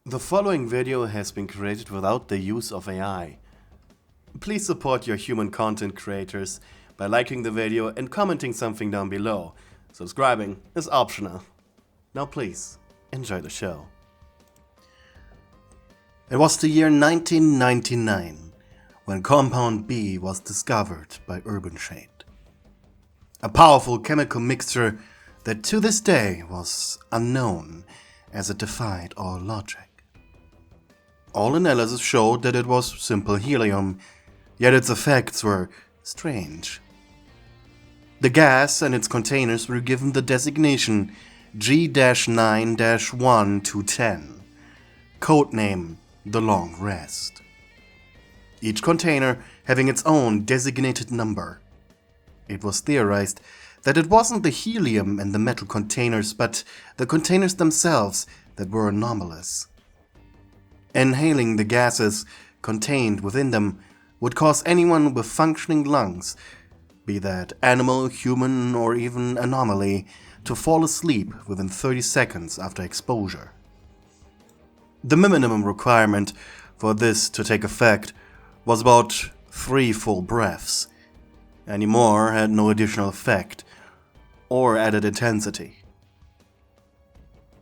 The following video has been created without the use of AI. Please support your human content creators by liking the video and commenting something down below. Subscribing is optional. Now please, enjoy the show. It was the year 1999 when Compound B was discovered by Urban Shade. A powerful chemical mixture that to this day was unknown as it defied all logic. All analysis showed that it was simple helium, yet its effects were strange. The gas and its containers were given the designation G-9-1 to 10, codename The Long Rest. Each container having its own designated number. It was theorized that it wasn't the helium and the metal containers, but the containers themselves that were anomalous. Inhaling the gases contained within them would cause anyone with functioning lungs, be that animal, human, or even anomaly, to fall asleep within 30 seconds after exposure. The minimum requirement for this to take effect was about 3 full breaths. Any more had no additional effect or added intensity.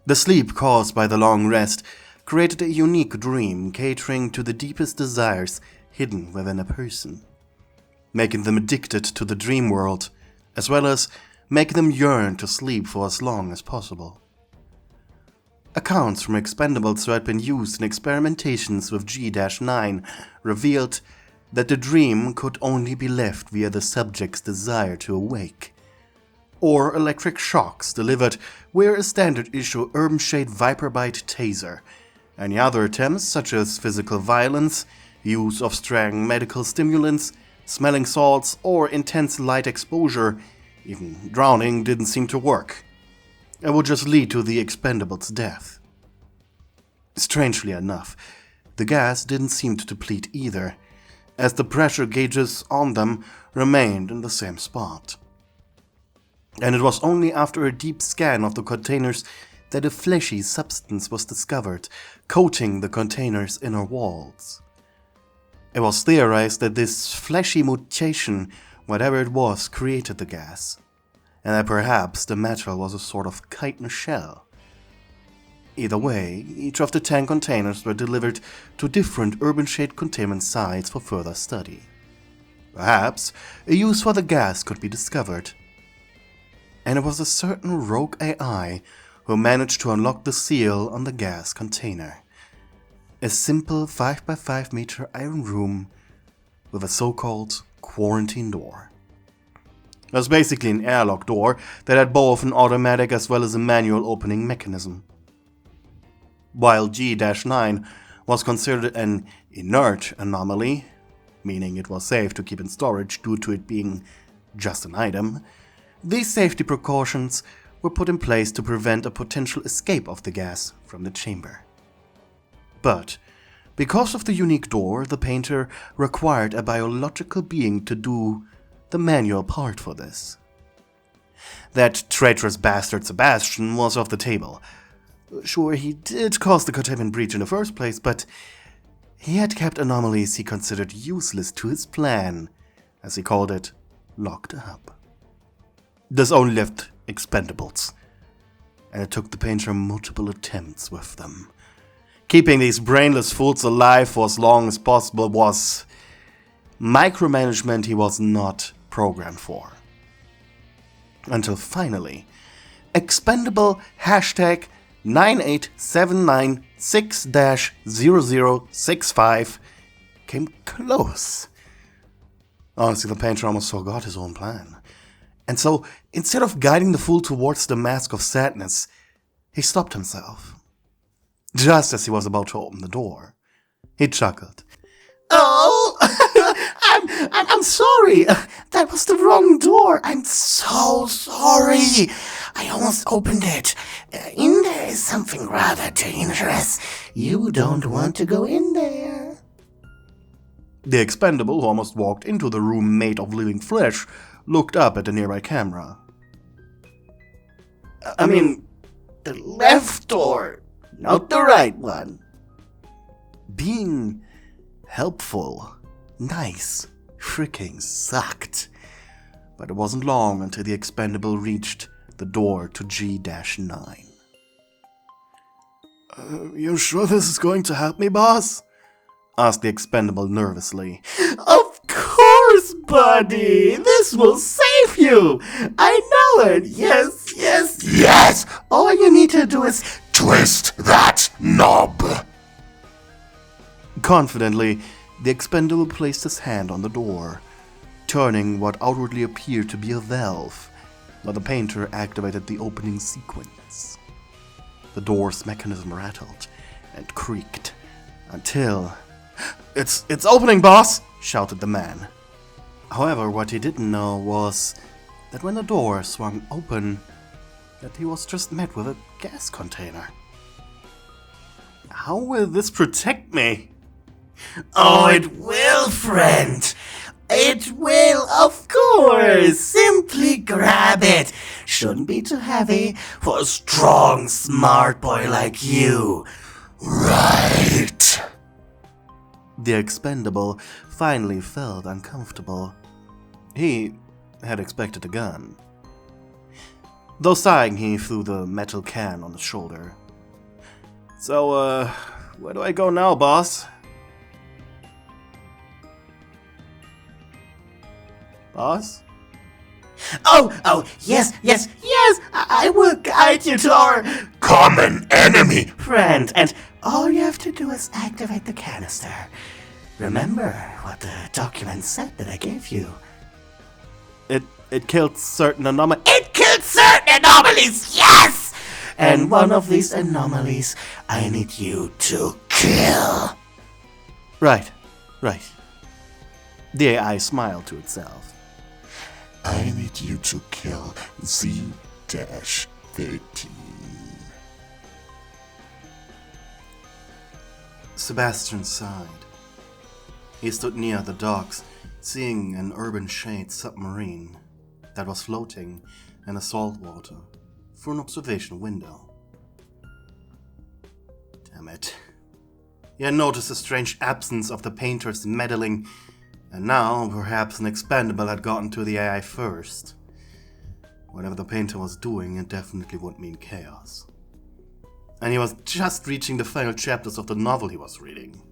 The sleep caused by the long rest created a unique dream catering to the deepest desires hidden within a person, making them addicted to the dream world, as well as making them yearn to sleep for as long as possible. Accounts from expendables who had been used in experimentations with G-9 revealed that the dream could only be left via the subject's desire to awake, or electric shocks delivered via a standard issue Urban Shade Viper Bite taser. Any other attempts, such as physical violence, use of strong medical stimulants, smelling salts, or intense light exposure, even drowning, didn't seem to work. It would just lead to the expendable's death. Strangely enough, the gas didn't seem to deplete either, as the pressure gauges on them remained in the same spot. And it was only after a deep scan of the containers that a fleshy substance was discovered, coating the container's inner walls. It was theorized that this fleshy mutation, whatever it was, created the gas, and that perhaps the metal was a sort of chitin shell. Either way, each of the 10 containers were delivered to different Urban Shade containment sites for further study. Perhaps a use for the gas could be discovered. And it was a certain rogue AI who managed to unlock the seal on the gas container. A simple 5x5 meter iron room with a so-called quarantine door. It was basically an airlock door that had both an automatic as well as a manual opening mechanism. While G-9 was considered an inert anomaly, meaning it was safe to keep in storage due to it being just an item, these safety precautions were put in place to prevent a potential escape of the gas from the chamber. But because of the unique door, the painter required a biological being to do the manual part for this. That traitorous bastard Sebastian was off the table. Sure, he did cause the containment breach in the first place, but he had kept anomalies he considered useless to his plan, as he called it, locked up. This only left expendables, and it took the painter multiple attempts with them. Keeping these brainless fools alive for as long as possible was micromanagement he was not programmed for. Until finally, expendable hashtag 98796-0065 came close. Honestly, the painter almost forgot his own plan. And so, instead of guiding the fool towards the mask of sadness, he stopped himself. Just as he was about to open the door, he chuckled. Oh, I'm sorry. That was the wrong door. I'm so sorry. I almost opened it. In there is something rather dangerous. You don't want to go in there. The expendable, who almost walked into the room made of living flesh, looked up at the nearby camera. I mean, the left door, not the right one. Being helpful, nice, freaking sucked. But it wasn't long until the expendable reached the door to G-9. You sure this is going to help me, boss? Asked the expendable nervously. Of course, buddy! This will save you! I know it! Yes, yes, yes! All you need to do is twist that knob! Confidently, the expendable placed his hand on the door, turning what outwardly appeared to be a valve, while the painter activated the opening sequence. The door's mechanism rattled and creaked until... It's opening, boss! Shouted the man. However, what he didn't know was that when the door swung open, that he was just met with a gas container. How will this protect me? Oh, it will, friend! It will, of course! Simply grab it! Shouldn't be too heavy for a strong, smart boy like you. Right! The expendable finally felt uncomfortable. He had expected a gun. Though sighing, he threw the metal can on his shoulder. So, where do I go now, boss? Boss? Oh, yes, I will guide you to our common enemy, friend, and all you have to do is activate the canister. Remember what the document said that I gave you. It killed certain anomalies. It killed certain anomalies, yes! And one of these anomalies I need you to kill. Right. The AI smiled to itself. I need you to kill Z-13. Sebastian sighed. He stood near the docks, seeing an urban shade submarine that was floating in the salt water through an observation window. Damn it. He had noticed the strange absence of the painter's meddling, and now perhaps an expendable had gotten to the AI first. Whatever the painter was doing, it definitely would mean chaos. And he was just reaching the final chapters of the novel he was reading.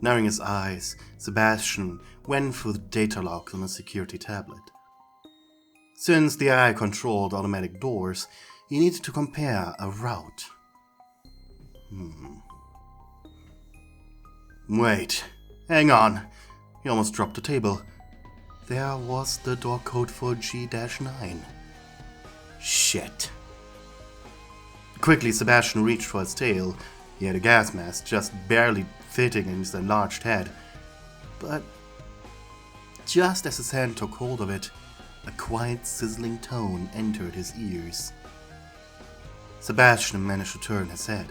Narrowing his eyes, Sebastian went through the data logs on the security tablet. Since the AI controlled automatic doors, he needed to compare a route. Wait, hang on. He almost dropped the table. There was the door code for G-9. Shit. Quickly, Sebastian reached for his tail. He had a gas mask just barely fitting in his enlarged head. But just as his hand took hold of it, a quiet, sizzling tone entered his ears. Sebastian managed to turn his head,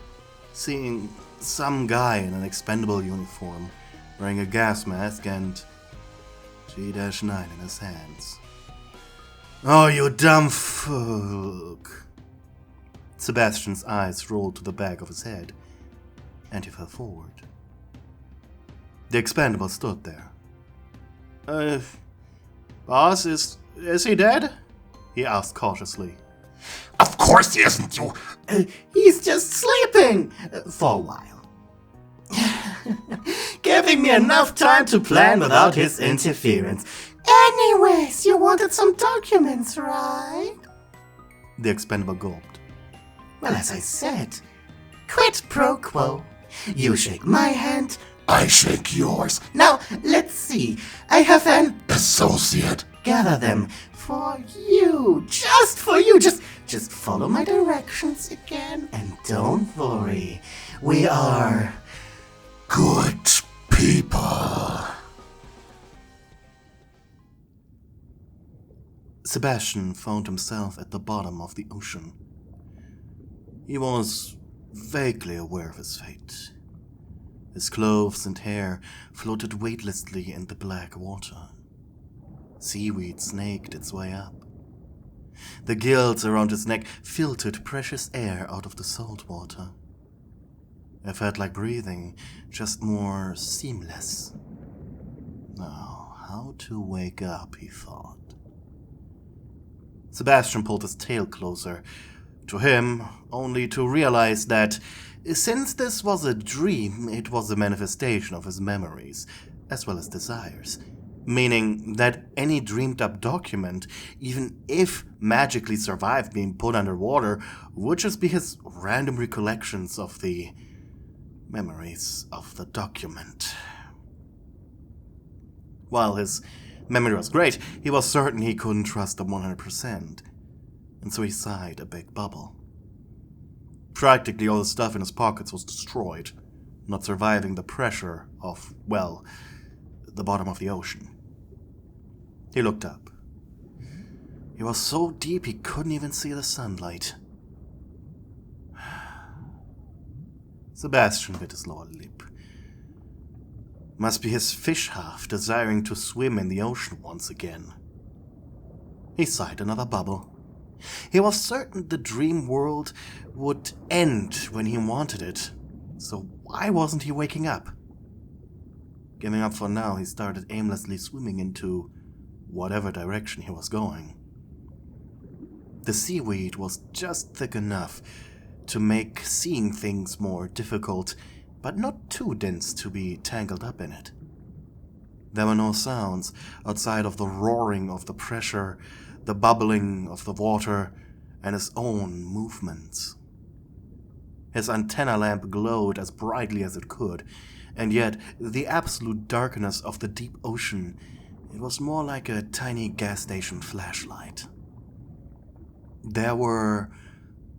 seeing some guy in an expendable uniform, wearing a gas mask and G-9 in his hands. Oh, you dumb fuck. Sebastian's eyes rolled to the back of his head, and he fell forward. The expendable stood there. Boss, is he dead? He asked cautiously. Of course he isn't, you... he's just sleeping! For a while. Giving me enough time to plan without his interference. Anyways, you wanted some documents, right? The expendable gulped. Well, as I said, quid pro quo. You shake my hand, I shake yours. Now, let's see. I have an associate. Gather them for you. Just for you. Just follow my directions again. And don't worry. We are good people. Sebastian found himself at the bottom of the ocean. He was vaguely aware of his fate. His clothes and hair floated weightlessly in the black water. Seaweed snaked its way up. The gills around his neck filtered precious air out of the salt water. It felt like breathing, just more seamless. Now, how to wake up, he thought. Sebastian pulled his tail closer to him, only to realize that since this was a dream, it was a manifestation of his memories, as well as desires. Meaning that any dreamed-up document, even if magically survived being put underwater, would just be his random recollections of the memories of the document. While his memory was great, he was certain he couldn't trust them 100%, and so he sighed a big bubble. Practically all the stuff in his pockets was destroyed, not surviving the pressure of, well, the bottom of the ocean. He looked up. He was so deep he couldn't even see the sunlight. Sebastian bit his lower lip. Must be his fish half desiring to swim in the ocean once again. He sighed another bubble. He was certain the dream world would end when he wanted it, so why wasn't he waking up? Giving up for now, he started aimlessly swimming into whatever direction he was going. The seaweed was just thick enough to make seeing things more difficult, but not too dense to be tangled up in it. There were no sounds outside of the roaring of the pressure, the bubbling of the water, and his own movements. His antenna lamp glowed as brightly as it could, and yet the absolute darkness of the deep ocean, it was more like a tiny gas station flashlight. There were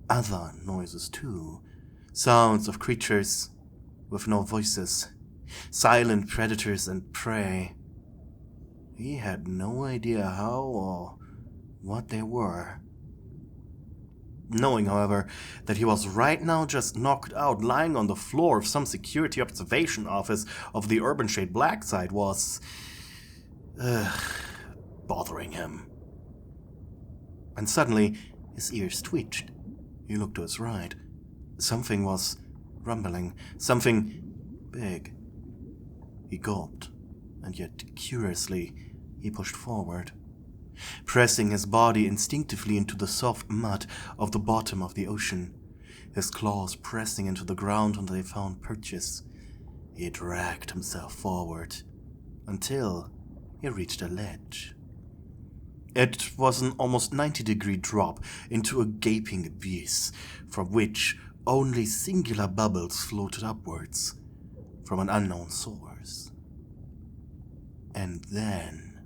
other noises too, sounds of creatures with no voices, silent predators and prey. He had no idea how or what they were. Knowing, however, that he was right now just knocked out lying on the floor of some security observation office of the Urban Shade Black side was bothering him. And suddenly, his ears twitched. He looked to his right. Something was rumbling, something big. He gulped, and yet curiously, he pushed forward, pressing his body instinctively into the soft mud of the bottom of the ocean, his claws pressing into the ground until they found purchase. He dragged himself forward until he reached a ledge. It was an almost 90-degree drop into a gaping abyss from which only singular bubbles floated upwards from an unknown source. And then,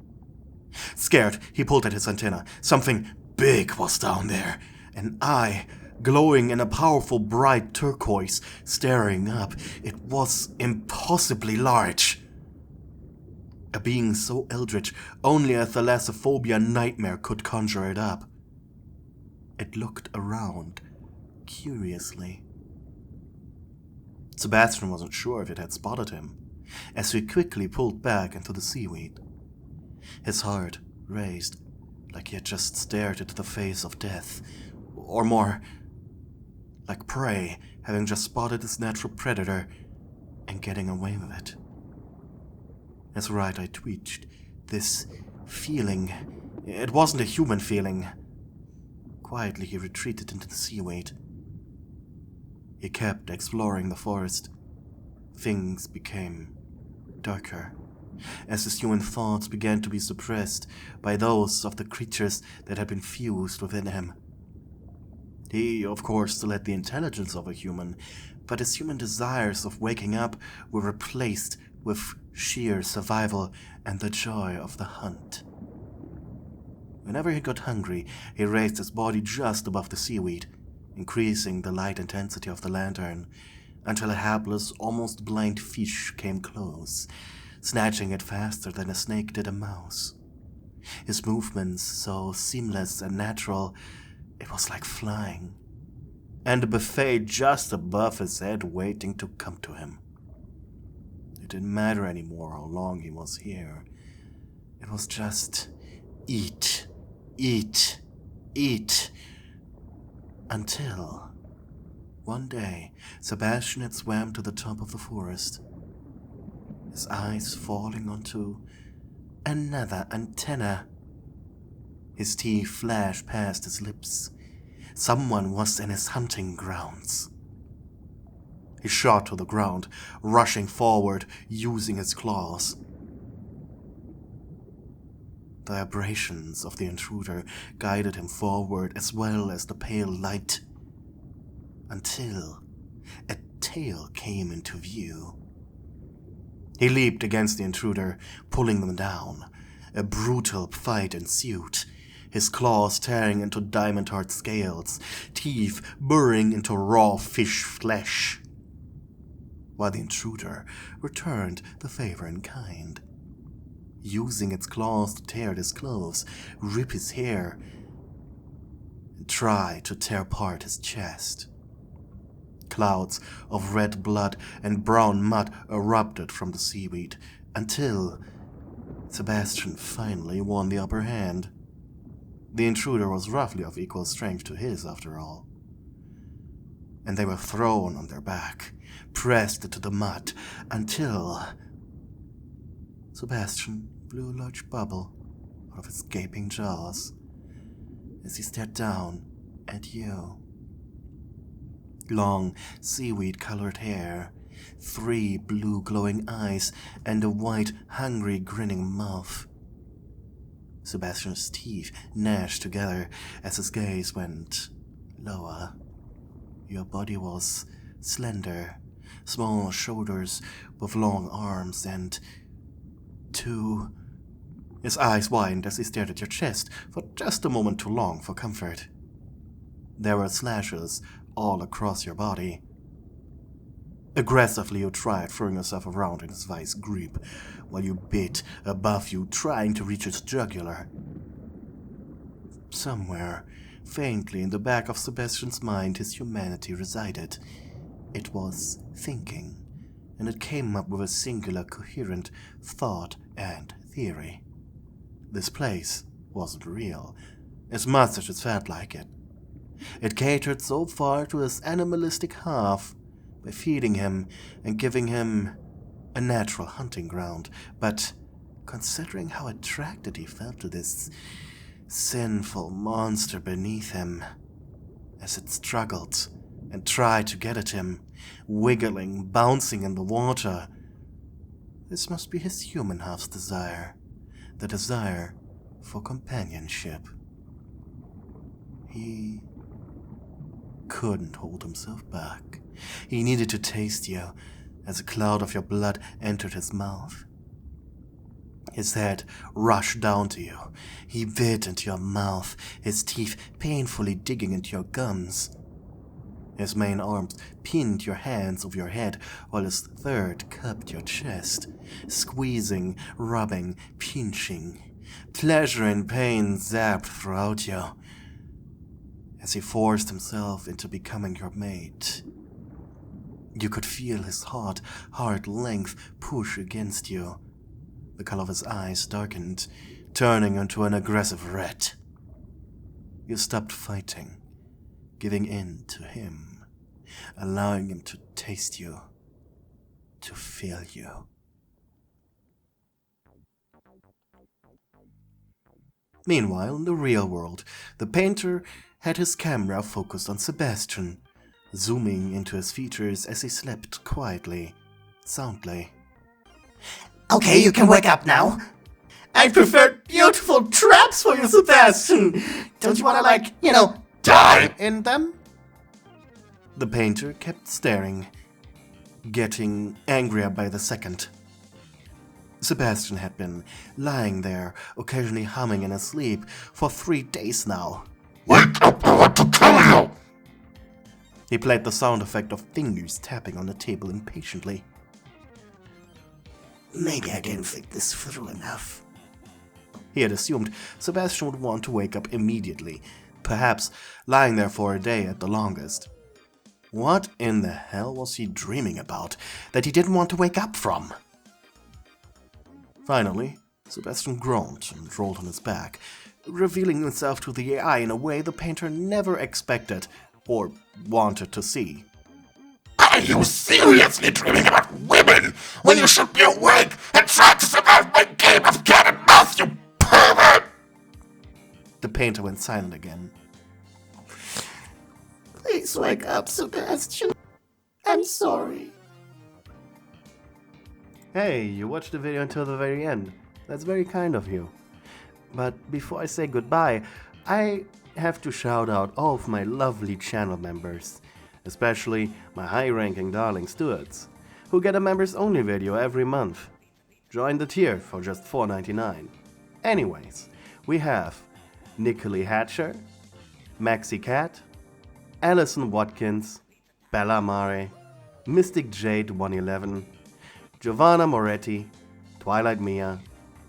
scared, he pulled at his antenna. Something big was down there, an eye glowing in a powerful bright turquoise, staring up. It was impossibly large. A being so eldritch, only a thalassophobia nightmare could conjure it up. It looked around, curiously. Sebastian wasn't sure if it had spotted him, as he quickly pulled back into the seaweed. His heart raised, like he had just stared into the face of death, or more, like prey having just spotted its natural predator and getting away with it. His right eye twitched. This feeling, it wasn't a human feeling. Quietly he retreated into the seaweed. He kept exploring the forest. Things became darker, as his human thoughts began to be suppressed by those of the creatures that had been fused within him. He, of course, still had the intelligence of a human, but his human desires of waking up were replaced with sheer survival and the joy of the hunt. Whenever he got hungry, he raised his body just above the seaweed, increasing the light intensity of the lantern, until a hapless, almost blind fish came close, snatching it faster than a snake did a mouse. His movements so seamless and natural, it was like flying, and a buffet just above his head waiting to come to him. It didn't matter anymore how long he was here. It was just eat, eat, eat, until One day, Sebastian had swam to the top of the forest, his eyes falling onto another antenna. His teeth flashed past his lips. Someone was in his hunting grounds. He shot to the ground, rushing forward, using his claws. The vibrations of the intruder guided him forward as well as the pale light, until a tail came into view. He leaped against the intruder, pulling them down. A brutal fight ensued, his claws tearing into diamond-hard scales, teeth burrowing into raw fish flesh, while the intruder returned the favor in kind, using its claws to tear at his clothes, rip his hair, and try to tear apart his chest. Clouds of red blood and brown mud erupted from the seaweed until Sebastian finally won the upper hand. The intruder was roughly of equal strength to his, after all. And they were thrown on their back, pressed into the mud, until Sebastian blew a large bubble out of his gaping jaws as he stared down at you. Long, seaweed-colored hair, 3 blue glowing eyes, and a white, hungry, grinning mouth. Sebastian's teeth gnashed together as his gaze went lower. Your body was slender, small shoulders with long arms and 2... His eyes widened as he stared at your chest for just a moment too long for comfort. There were slashes all across your body. Aggressively, you tried throwing yourself around in his vice grip, while you bit above you, trying to reach his jugular. Somewhere, faintly in the back of Sebastian's mind, his humanity resided. It was thinking, and it came up with a singular, coherent thought and theory. This place wasn't real, as much as it felt like it. It catered so far to his animalistic half by feeding him and giving him a natural hunting ground, but considering how attracted he felt to this sinful monster beneath him, as it struggled and tried to get at him, wiggling, bouncing in the water, this must be his human half's desire, the desire for companionship. He couldn't hold himself back. He needed to taste you as a cloud of your blood entered his mouth. His head rushed down to you. He bit into your mouth, his teeth painfully digging into your gums. His main arms pinned your hands over your head, while his third cupped your chest, squeezing, rubbing, pinching. Pleasure and pain zapped throughout you as he forced himself into becoming your mate. You could feel his hard length push against you. The color of his eyes darkened, turning into an aggressive red. You stopped fighting, giving in to him, allowing him to taste you, to feel you. Meanwhile, in the real world, the painter had his camera focused on Sebastian, zooming into his features as he slept quietly, soundly. Okay, you can wake up now. I prepared beautiful traps for you, Sebastian. Don't you want to, die in them? The painter kept staring, getting angrier by the second. Sebastian had been lying there, occasionally humming in his sleep, for 3 days now. Wake up, I want to kill you! He played the sound effect of fingers tapping on the table impatiently. Maybe I didn't think this through enough. He had assumed Sebastian would want to wake up immediately, perhaps lying there for a day at the longest. What in the hell was he dreaming about that he didn't want to wake up from? Finally, Sebastian groaned and rolled on his back, revealing himself to the AI in a way the painter never expected or wanted to see. Are you seriously dreaming about women when you should be awake and trying to survive my game of cat and mouse, you pervert? The painter went silent again. Please wake up, Sebastian. I'm sorry. Hey, you watched the video until the very end. That's very kind of you. But before I say goodbye, I have to shout out all of my lovely channel members, especially my high-ranking darling stewards, who get a members-only video every month. Join the tier for just $4.99. Anyways, we have Nicolai Hatcher, Maxi Cat, Alison Watkins, Bella Mare, Mystic Jade 111, Giovanna Moretti, Twilight Mia,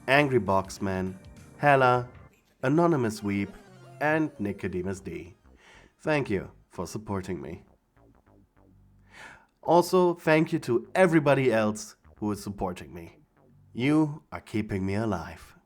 Angry Boxman, Hella, Anonymous Weep, and Nicodemus D. Thank you for supporting me. Also, thank you to everybody else who is supporting me. You are keeping me alive.